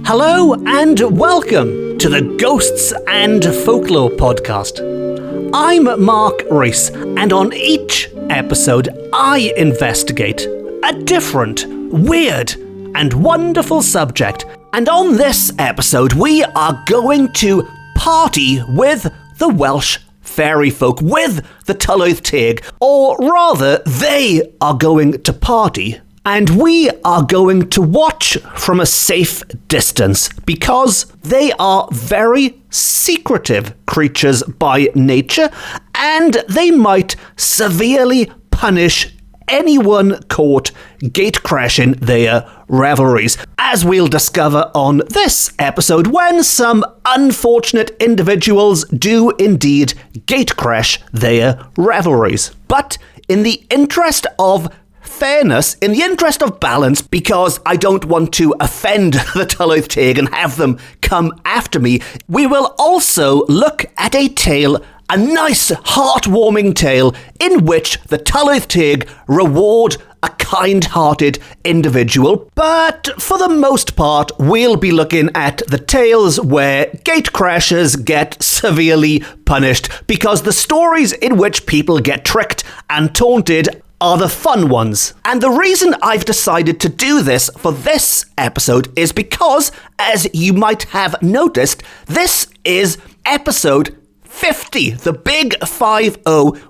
Hello and welcome to the Ghosts and Folklore podcast. I'm Mark Rees, and on each episode I investigate a different, weird and wonderful subject. And on this episode we are going to party with the Welsh fairy folk, with the tylwyth, or rather they are going to party and we are going to watch from a safe distance because they are very secretive creatures by nature and they might severely punish anyone caught gatecrashing their revelries, as we'll discover on this episode when some unfortunate individuals do indeed gatecrash their revelries. But in the interest of fairness, in the interest of balance, because I don't want to offend the tylwyth and have them come after me, we will also look at a tale, a nice heartwarming tale in which the tylwyth reward a kind-hearted individual. But for the most part, we'll be looking at the tales where gatecrashers get severely punished, because the stories in which people get tricked and taunted are the fun ones. And the reason I've decided to do this for this episode is because, as you might have noticed, this is episode 50, the big 50,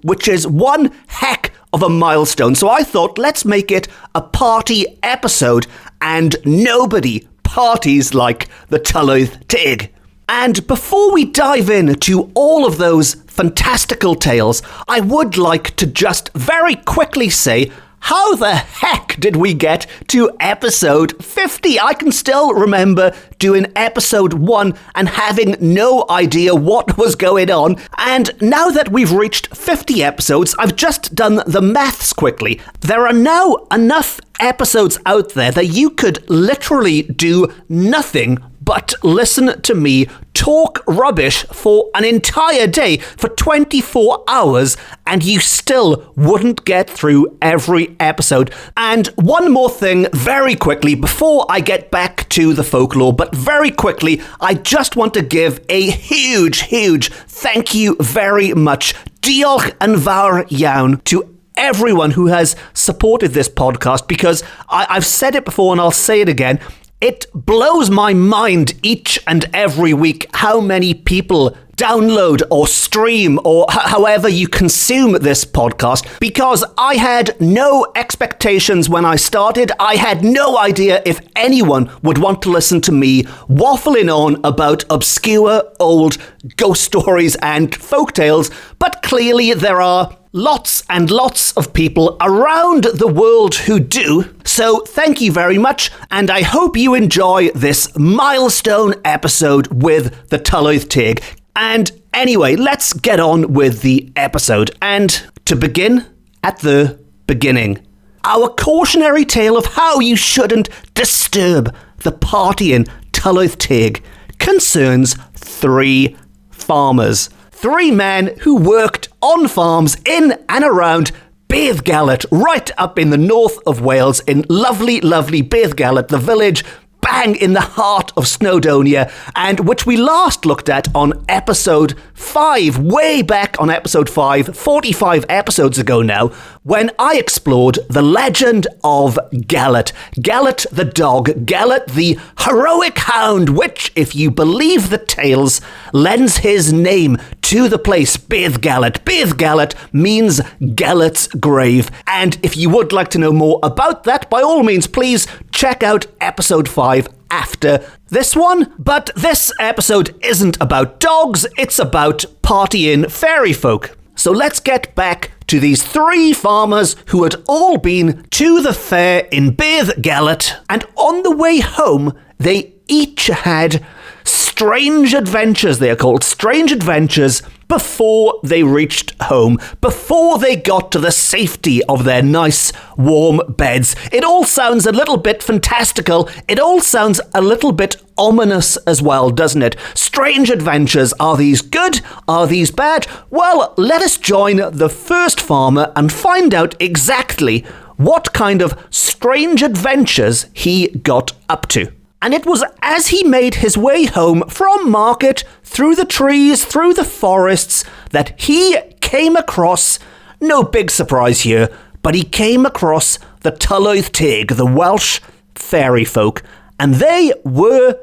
which is one heck of a milestone. So I thought, let's make it a party episode, and nobody parties like the tylwyth. And before we dive into all of those fantastical tales, I would like to just very quickly say, how the heck did we get to episode 50? I can still remember doing episode 1 and having no idea what was going on. And now that we've reached 50 episodes, I've just done the maths quickly. There are now enough episodes out there that you could literally do nothing but listen to me talk rubbish for an entire day, for 24 hours, and you still wouldn't get through every episode. And one more thing very quickly before I get back to the folklore, but very quickly, I just want to give a huge thank you very much. Diolch yn fawr iawn to everyone who has supported this podcast, because I've said it before and I'll say it again. It blows my mind each and every week how many people download or stream or however you consume this podcast, because I had no expectations when I started. I had no idea if anyone would want to listen to me waffling on about obscure old ghost stories and folktales, but clearly there are lots and lots of people around the world who do. So thank you very much, and I hope you enjoy this milestone episode with the tylwyth. And anyway, let's get on with the episode. And to begin at the beginning, our cautionary tale of how you shouldn't disturb the partying tylwyth concerns 3 farmers. 3 men who worked on farms in and around Beddgelert, right up in the north of Wales, in lovely Beddgelert, the village bang in the heart of Snowdonia, and which we last looked at on episode 5, way back on episode 5, 45 episodes ago now, when I explored the legend of Gelert. Gelert the dog, Gelert the heroic hound, which, if you believe the tales, lends his name to the place Beddgelert. Beddgelert means Gelert's grave. And if you would like to know more about that, by all means, please check out episode 5 after this one. But this episode isn't about dogs, it's about partying fairy folk. So let's get back to these 3 farmers who had all been to the fair in Beddgelert, and on the way home they each had strange adventures. They are called strange adventures before they reached home, before they got to the safety of their nice warm beds. It all sounds a little bit fantastical. It all sounds a little bit ominous as well, doesn't it? Strange adventures. Are these good? Are these bad? Well, let us join the first farmer and find out exactly what kind of strange adventures he got up to. And it was as he made his way home from market, through the trees, through the forests, that he came across, no big surprise here, but he came across the tylwyth, the Welsh fairy folk, and they were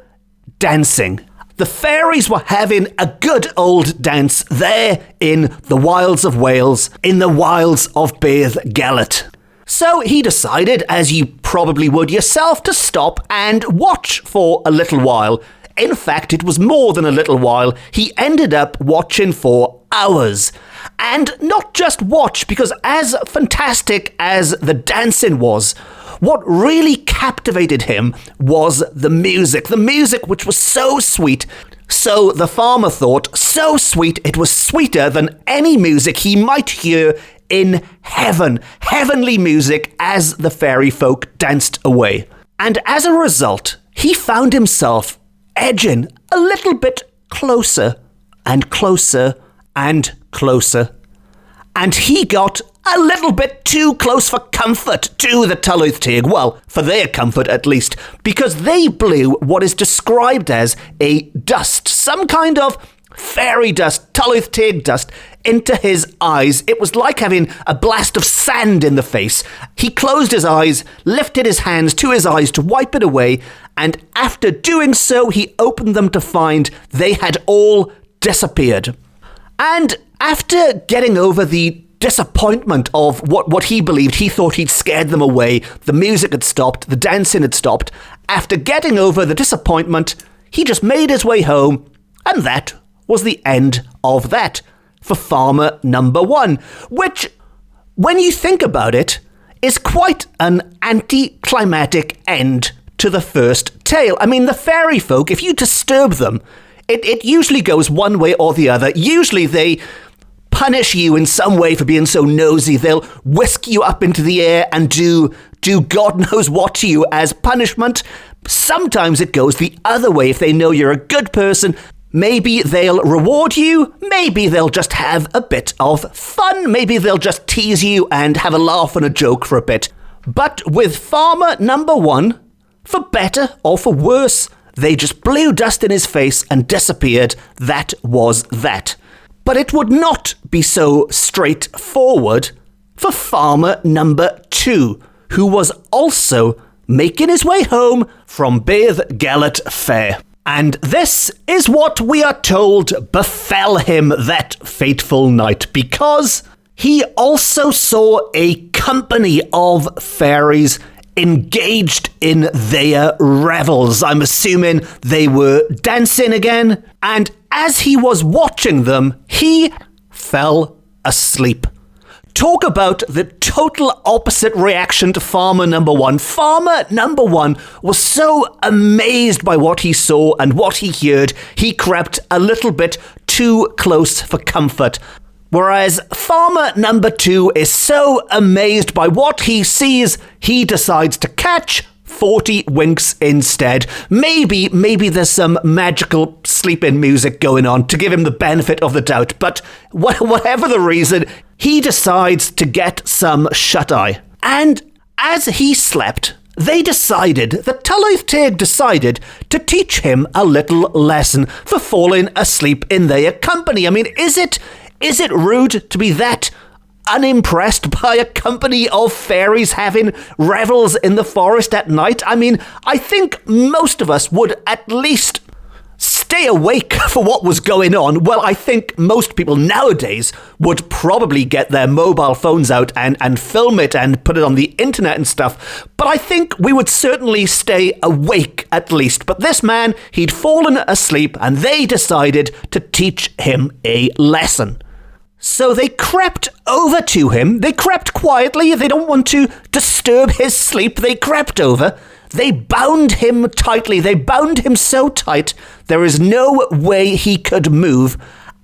dancing. The fairies were having a good old dance there in the wilds of Wales, in the wilds of Iechyd. So he decided, as you probably would yourself, to stop and watch for a little while. In fact, it was more than a little while. He ended up watching for hours. And not just watch, because as fantastic as the dancing was, what really captivated him was the music which was so sweet. So the farmer thought, so sweet, it was sweeter than any music he might hear in heaven. Heavenly music as the fairy folk danced away. And as a result, he found himself edging a little bit closer and closer and closer. And he got a little bit too close for comfort to the tylwyth, well, for their comfort at least, because they blew what is described as a dust, some kind of fairy dust, tylwyth dust, into his eyes. It was like having a blast of sand in the face. He closed his eyes, lifted his hands to his eyes to wipe it away, and after doing so, he opened them to find they had all disappeared. And after getting over the disappointment of what he believed, he thought he'd scared them away, the music had stopped, the dancing had stopped. After getting over the disappointment, he just made his way home, and that was the end of that for farmer number one, which, when you think about it, is quite an anticlimactic end to the first tale. I mean, the fairy folk, if you disturb them, it usually goes one way or the other. Usually they punish you in some way for being so nosy. They'll whisk you up into the air and do God knows what to you as punishment. Sometimes it goes the other way. If they know you're a good person, maybe they'll reward you. Maybe they'll just have a bit of fun. Maybe they'll just tease you and have a laugh and a joke for a bit. But with farmer number one, for better or for worse, they just blew dust in his face and disappeared. That was that. But it would not be so straightforward for farmer number two, who was also making his way home from Iechyd Fair. And this is what we are told befell him that fateful night, because he also saw a company of fairies engaged in their revels. I'm assuming they were dancing again. And as he was watching them, he fell asleep. Talk about the total opposite reaction to farmer number one. Farmer number one was so amazed by what he saw and what he heard, he crept a little bit too close for comfort. Whereas farmer number two is so amazed by what he sees, he decides to catch 40 winks instead. Maybe there's some magical sleep-in music going on to give him the benefit of the doubt, but whatever the reason, he decides to get some shut-eye. And as he slept, the tylwyth decided to teach him a little lesson for falling asleep in their company. I mean, is it rude to be that unimpressed by a company of fairies having revels in the forest at night? I mean, I think most of us would at least stay awake for what was going on. Well, I think most people nowadays would probably get their mobile phones out and film it and put it on the internet and stuff. But I think we would certainly stay awake at least. But this man, he'd fallen asleep and they decided to teach him a lesson. So they crept over to him. They crept quietly. They don't want to disturb his sleep. They crept over. They bound him tightly. They bound him so tight there is no way he could move.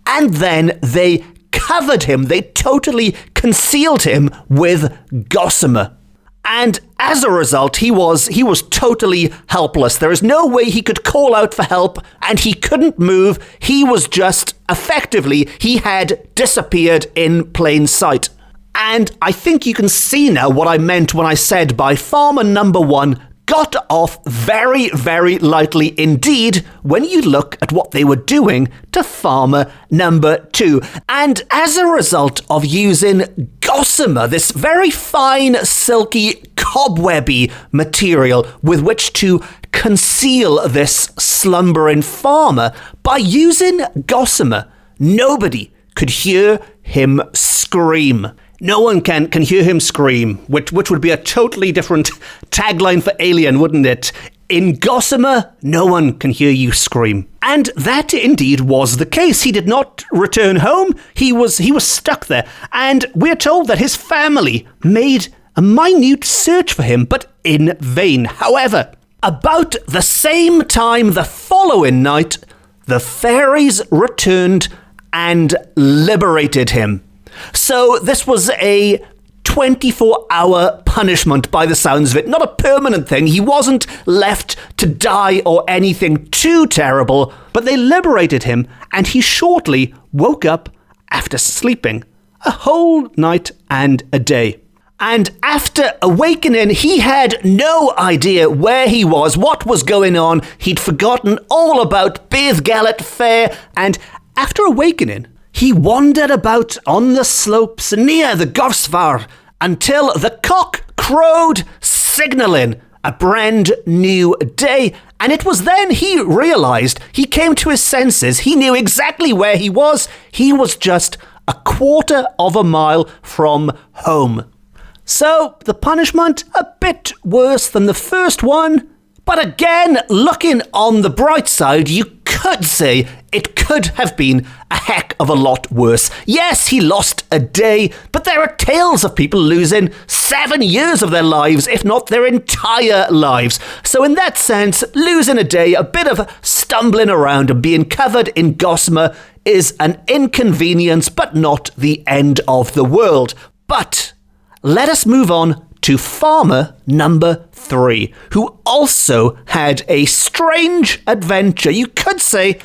And then they covered him. They totally concealed him with gossamer. And as a result, he was totally helpless. There is no way he could call out for help, and he couldn't move. He was just, effectively, he had disappeared in plain sight. And I think you can see now what I meant when I said by farmer number one got off very, very lightly indeed when you look at what they were doing to farmer number 2. And as a result of using gossamer, this very fine, silky, cobwebby material with which to conceal this slumbering farmer, by using gossamer, nobody could hear him scream. No one can hear him scream, which would be a totally different tagline for Alien, wouldn't it? In gossamer, no one can hear you scream. And that indeed was the case. He did not return home. He was stuck there. And we're told that his family made a minute search for him, but in vain. However, about the same time the following night, the fairies returned and liberated him. So this was a 24-hour punishment by the sounds of it, not a permanent thing. He wasn't left to die or anything too terrible, but they liberated him, and he shortly woke up after sleeping a whole night and a day. And after awakening, he had no idea where he was, what was going on. He'd forgotten all about Beddgelert Fair, and after awakening, he wandered about on the slopes near the Gorsvar until the cock crowed, signalling a brand new day. And it was then he realised, he came to his senses, he knew exactly where he was. He was just a quarter of a mile from home. So the punishment, a bit worse than the first one. But again, looking on the bright side, you could say it could have been a heck of a lot worse. Yes, he lost a day, but there are tales of people losing 7 years of their lives, if not their entire lives. So in that sense, losing a day, a bit of stumbling around and being covered in gossamer is an inconvenience, but not the end of the world. But let us move on to farmer number 3, who also had a strange adventure. You could say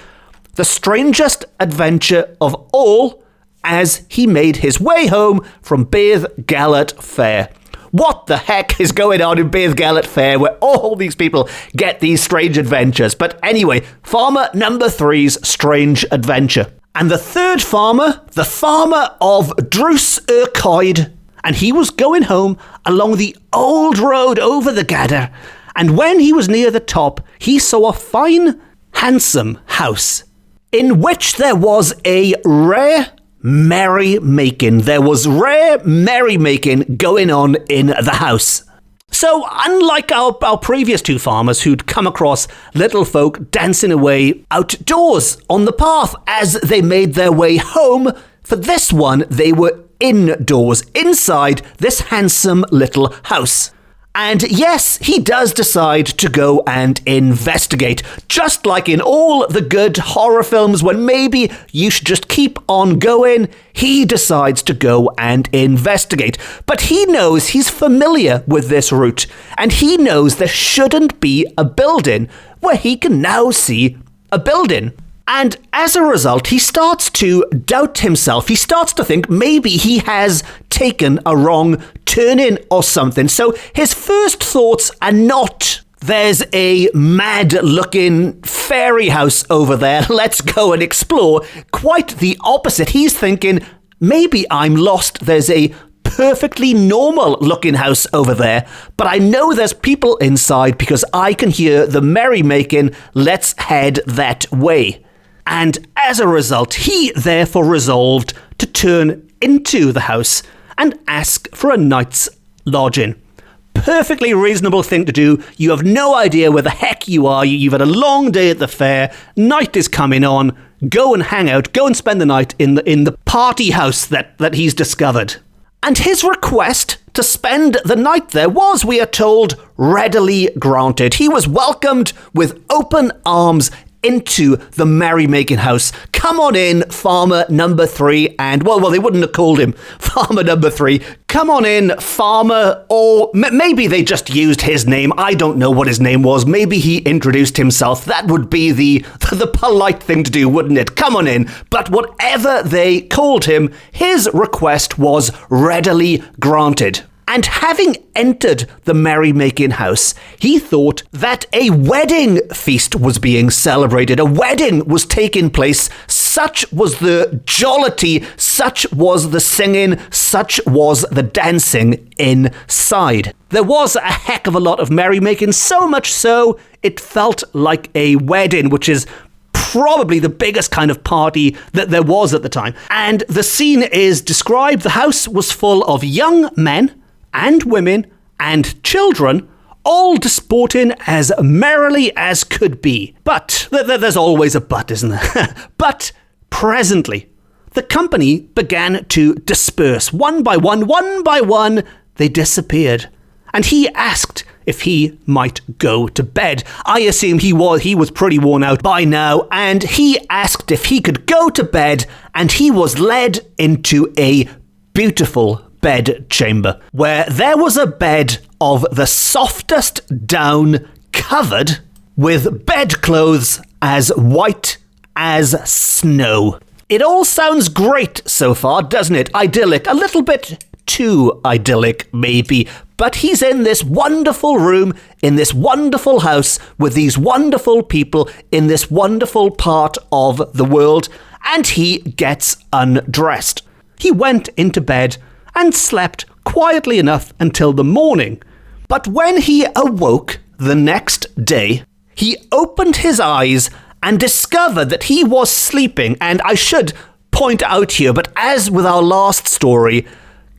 the strangest adventure of all, as he made his way home from Beddgelert Fair. What the heck is going on in Beddgelert Fair where all these people get these strange adventures? But anyway, farmer number 3's strange adventure. And the third farmer, the farmer of Iechyd, and he was going home along the old road over the Gadder. And when he was near the top, he saw a fine, handsome house in which there was a rare merrymaking. There was rare merrymaking going on in the house. So unlike our previous 2 farmers who'd come across little folk dancing away outdoors on the path as they made their way home, for this one they were indoors, inside this handsome little house. And yes, he does decide to go and investigate, just like in all the good horror films when maybe you should just keep on going. He decides to go and investigate. But he knows he's familiar with this route, and he knows there shouldn't be a building where he can now see a building. And as a result, he starts to doubt himself. He starts to think maybe he has taken a wrong turning or something. So his first thoughts are not, there's a mad-looking fairy house over there, let's go and explore. Quite the opposite. He's thinking, maybe I'm lost. There's a perfectly normal-looking house over there, but I know there's people inside because I can hear the merrymaking. Let's head that way. And as a result, he therefore resolved to turn into the house and ask for a night's lodging. Perfectly reasonable thing to do. You have no idea where the heck you are. You've had a long day at the fair. Night is coming on. Go and hang out. Go and spend the night in the party house that he's discovered. And his request to spend the night there was, we are told, readily granted. He was welcomed with open arms into the merrymaking house. Come on in, farmer number 3, and well, they wouldn't have called him farmer number 3. Come on in, farmer, or maybe they just used his name. I don't know what his name was. Maybe he introduced himself. That would be the polite thing to do, wouldn't it? Come on in. But whatever they called him, his request was readily granted. and having entered the merrymaking house, he thought that a wedding feast was being celebrated. A wedding was taking place. Such was the jollity, such was the singing, such was the dancing inside. There was a heck of a lot of merrymaking, so much so it felt like a wedding, which is probably the biggest kind of party that there was at the time. And the scene is described. The house was full of young men and women and children, all disporting as merrily as could be. But there's always a but, isn't there? But presently, the company began to disperse. One by one, they disappeared. And he asked if he might go to bed. I assume he was pretty worn out by now, and he asked if he could go to bed, and he was led into a beautiful bed chamber, where there was a bed of the softest down, covered with bedclothes as white as snow. It all sounds great so far, doesn't it? Idyllic, a little bit too idyllic, maybe. But he's in this wonderful room, in this wonderful house, with these wonderful people, in this wonderful part of the world, and he gets undressed. He went into bed and slept quietly enough until the morning. But when he awoke the next day, he opened his eyes and discovered that he was sleeping. And I should point out here, but as with our last story,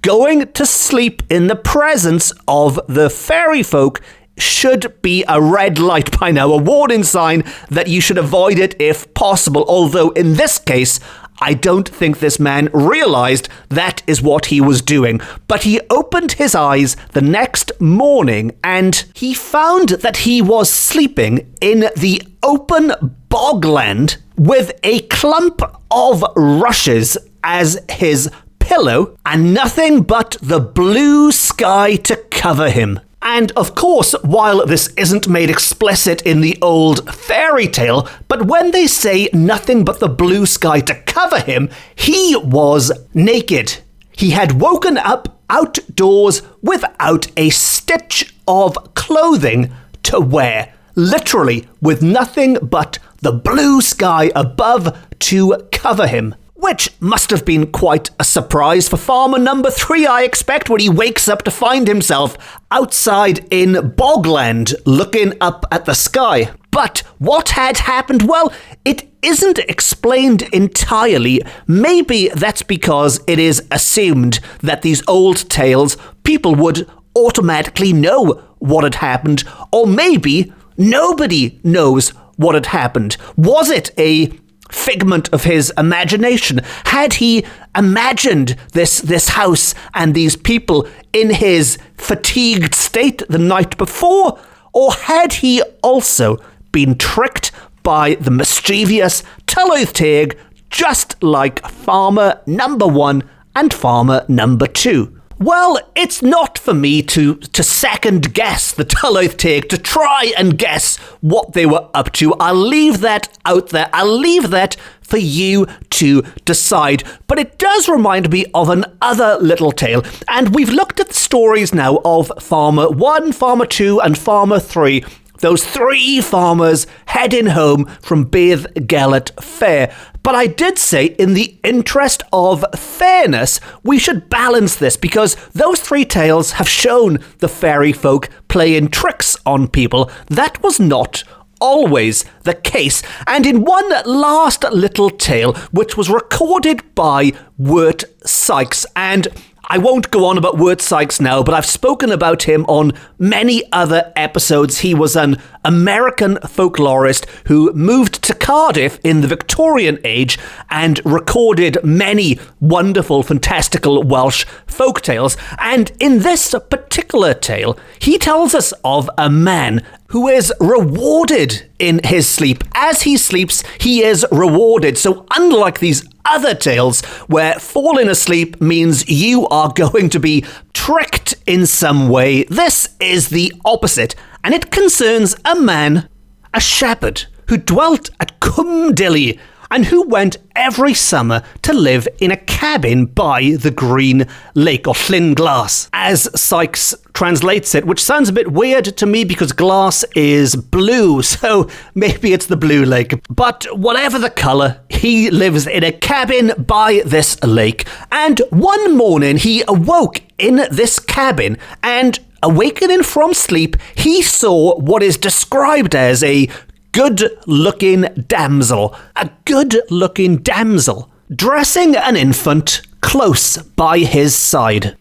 going to sleep in the presence of the fairy folk should be a red light by now, a warning sign that you should avoid it if possible. Although in this case, I don't think this man realized that is what he was doing. But he opened his eyes the next morning and he found that he was sleeping in the open bogland with a clump of rushes as his pillow and nothing but the blue sky to cover him. And of course, while this isn't made explicit in the old fairy tale, but when they say nothing but the blue sky to cover him, he was naked. He had woken up outdoors without a stitch of clothing to wear, literally with nothing but the blue sky above to cover him. Which must have been quite a surprise for farmer number 3, I expect, when he wakes up to find himself outside in bogland looking up at the sky. But what had happened? Well, it isn't explained entirely. Maybe that's because it is assumed that these old tales, people would automatically know what had happened, or maybe nobody knows what had happened. Was it a figment of his imagination? Had he imagined this house and these people in his fatigued state the night before? Or had he also been tricked by the mischievous tylwyth, just like farmer number 1 and farmer number 2? Well, it's not for me to second guess the tylwyth, to try and guess what they were up to. I'll leave that out there. I'll leave that for you to decide. But it does remind me of another little tale. And we've looked at the stories now of Farmer 1, Farmer 2, and Farmer 3. Those 3 farmers heading home from Bydd Gelert Fair. But I did say, in the interest of fairness, we should balance this, because those 3 tales have shown the fairy folk playing tricks on people. That was not always the case. And in one last little tale, which was recorded by Wirt Sykes, and I won't go on about Wirt Sykes now, but I've spoken about him on many other episodes. He was an American folklorist who moved to Cardiff in the Victorian age and recorded many wonderful, fantastical Welsh folk tales. And in this particular tale, he tells us of a man who is rewarded in his sleep. As he sleeps, he is rewarded. So unlike these other tales where falling asleep means you are going to be tricked in some way, this is the opposite. And it concerns a man, a shepherd, who dwelt at Cwmdili and who went every summer to live in a cabin by the Green Lake, or Llyn Glas, as Sykes translates it, which sounds a bit weird to me because glass is blue, so maybe it's the Blue Lake. But whatever the colour, he lives in a cabin by this lake, and one morning he awoke in this cabin, and awakening from sleep, he saw what is described as a good-looking damsel. A good-looking damsel dressing an infant close by his side.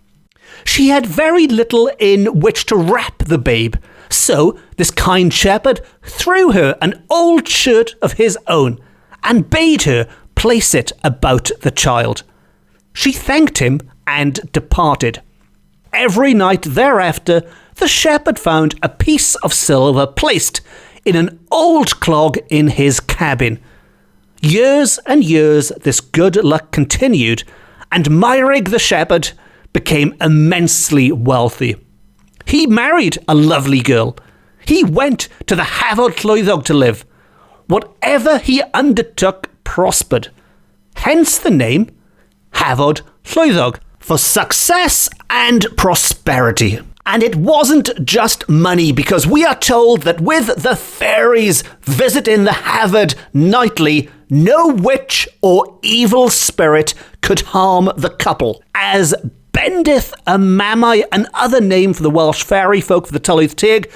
She had very little in which to wrap the babe, so this kind shepherd threw her an old shirt of his own and bade her place it about the child. She thanked him and departed. Every night thereafter, the shepherd found a piece of silver placed in an old clog in his cabin. Years and years this good luck continued, and Myrig the shepherd became immensely wealthy. He married a lovely girl. He went to the Hafod Llwythog to live. Whatever he undertook prospered. Hence the name Hafod Llwythog, for success and prosperity. And it wasn't just money, because we are told that with the fairies visiting the Hafod nightly, no witch or evil spirit could harm the couple, as Bendith y Mamau, another name for the Welsh fairy folk for the tylwyth teg,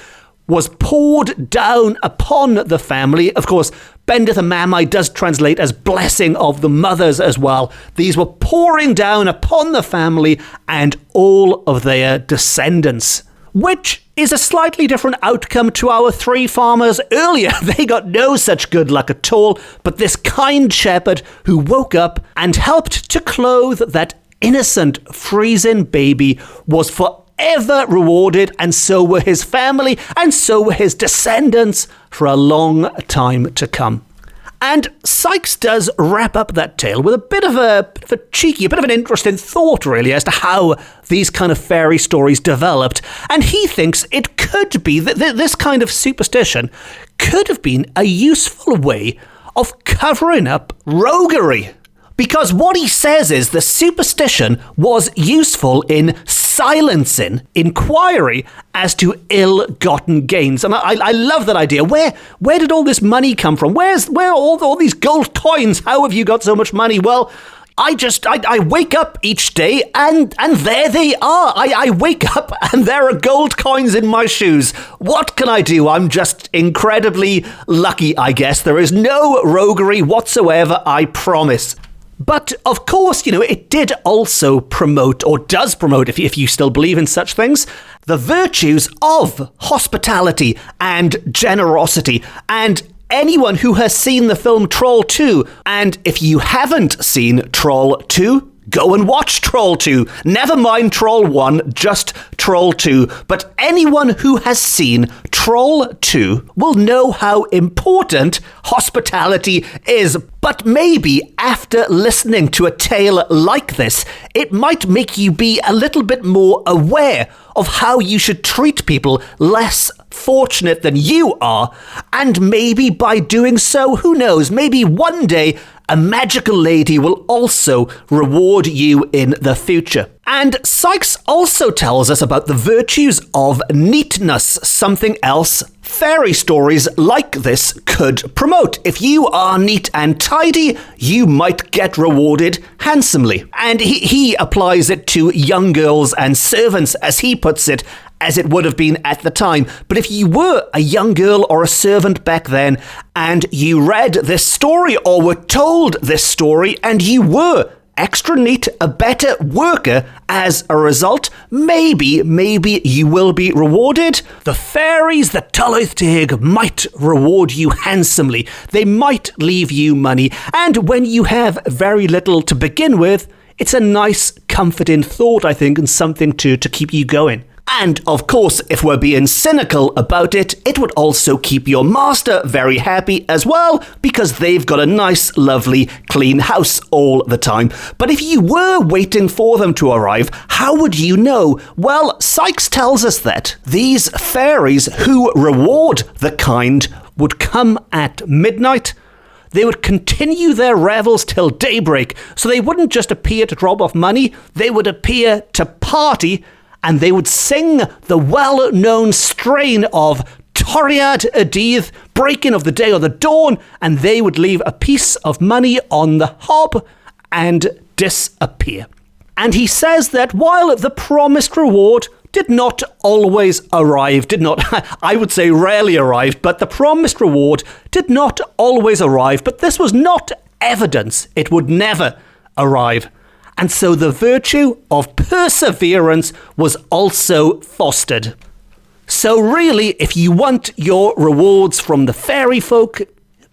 was poured down upon the family. Of course, Bendith y Mamau does translate as blessing of the mothers as well. These were pouring down upon the family and all of their descendants, which is a slightly different outcome to our three farmers earlier. They got no such good luck at all, but this kind shepherd who woke up and helped to clothe that innocent freezing baby was forever rewarded, and so were his family, and so were his descendants for a long time to come. And Sykes does wrap up that tale with a bit of an interesting thought, really, as to how these kind of fairy stories developed. And he thinks it could be that this kind of superstition could have been a useful way of covering up roguery. Because what he says is the superstition was useful in silencing inquiry as to ill-gotten gains. And I love that idea. Where did all this money come from? Where are all these gold coins? How have you got so much money? Well, I wake up each day and there they are. I wake up and there are gold coins in my shoes. What can I do? I'm just incredibly lucky, I guess. There is no roguery whatsoever, I promise. But, of course, it did also promote, or does promote, if you still believe in such things, the virtues of hospitality and generosity. And anyone who has seen the film Troll 2, and if you haven't seen Troll 2, go and watch Troll 2. Never mind Troll 1, just Troll 2. But anyone who has seen Troll 2 will know how important hospitality is. But maybe after listening to a tale like this, it might make you be a little bit more aware of how you should treat people less fortunate than you are. And maybe by doing so, who knows, maybe one day a magical lady will also reward you in the future. And Sykes also tells us about the virtues of neatness, something else fairy stories like this could promote. If you are neat and tidy, you might get rewarded handsomely. And he applies it to young girls and servants, as he puts it, as it would have been at the time. But if you were a young girl or a servant back then, and you read this story or were told this story, and you were extra neat, a better worker as a result, maybe you will be rewarded. The fairies, the tylwyth teg, might reward you handsomely. They might leave you money. And when you have very little to begin with, it's a nice, comforting thought, I think, and something to keep you going. And, of course, if we're being cynical about it, it would also keep your master very happy as well, because they've got a nice, lovely, clean house all the time. But if you were waiting for them to arrive, how would you know? Well, Sykes tells us that these fairies who reward the kind would come at midnight. they would continue their revels till daybreak. So they wouldn't just appear to drop off money, they would appear to party, and they would sing the well-known strain of Toriad y Dydd, breaking of the day or the dawn, and they would leave a piece of money on the hob and disappear. And he says that while the promised reward did not always arrive, I would say rarely arrived, but the promised reward did not always arrive, but this was not evidence it would never arrive. And so the virtue of perseverance was also fostered. So really, if you want your rewards from the fairy folk,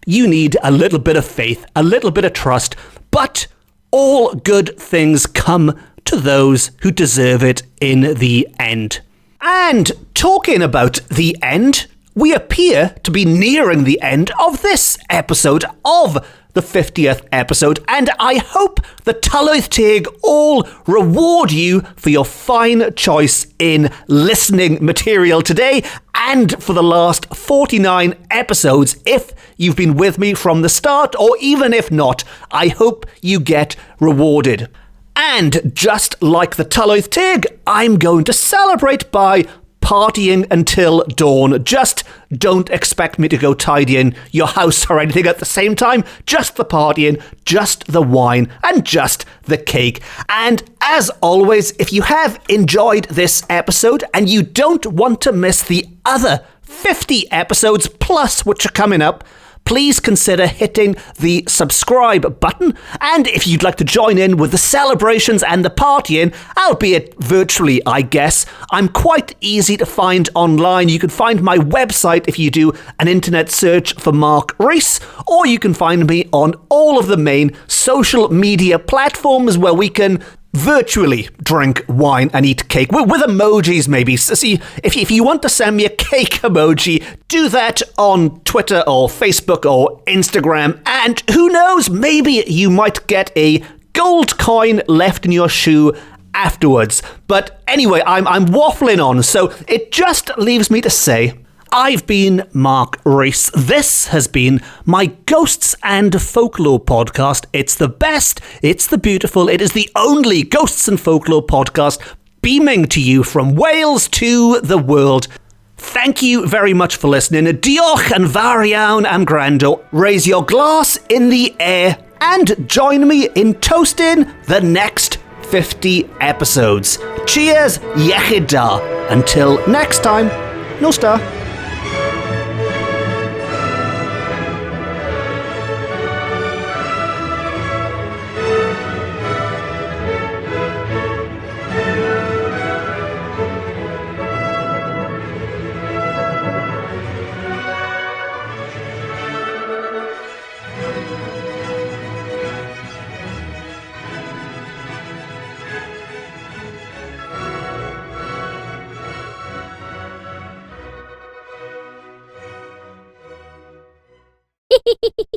you need a little bit of faith, a little bit of trust, but all good things come to those who deserve it in the end. And talking about the end, we appear to be nearing the end of this episode of the 50th episode, and I hope the tylwyth teg all reward you for your fine choice in listening material today and for the last 49 episodes. If you've been with me from the start, or even if not, I hope you get rewarded. And just like the tylwyth teg, I'm going to celebrate by partying until dawn. Just don't expect me to go tidying your house or anything at the same time. Just the partying, just the wine, and just the cake. And as always, if you have enjoyed this episode and you don't want to miss the other 50 episodes plus which are coming up, please consider hitting the subscribe button. And if you'd like to join in with the celebrations and the partying, albeit virtually, I guess, I'm quite easy to find online. You can find my website if you do an internet search for Mark Rees, or you can find me on all of the main social media platforms where we can virtually drink wine and eat cake with emojis maybe. So see, if you want to send me a cake emoji, do that on Twitter or Facebook or Instagram, and who knows, maybe you might get a gold coin left in your shoe afterwards. But anyway, I'm waffling on, so it just leaves me to say, I've been Mark Rees. This has been my Ghosts and Folklore podcast. It's the best, it's the beautiful, it is the only Ghosts and Folklore podcast beaming to you from Wales to the world. Thank you very much for listening. Diolch yn fawr iawn am gwrando. Raise your glass in the air and join me in toasting the next 50 episodes. Cheers, iechyd da. Until next time, nos da. Hehehehe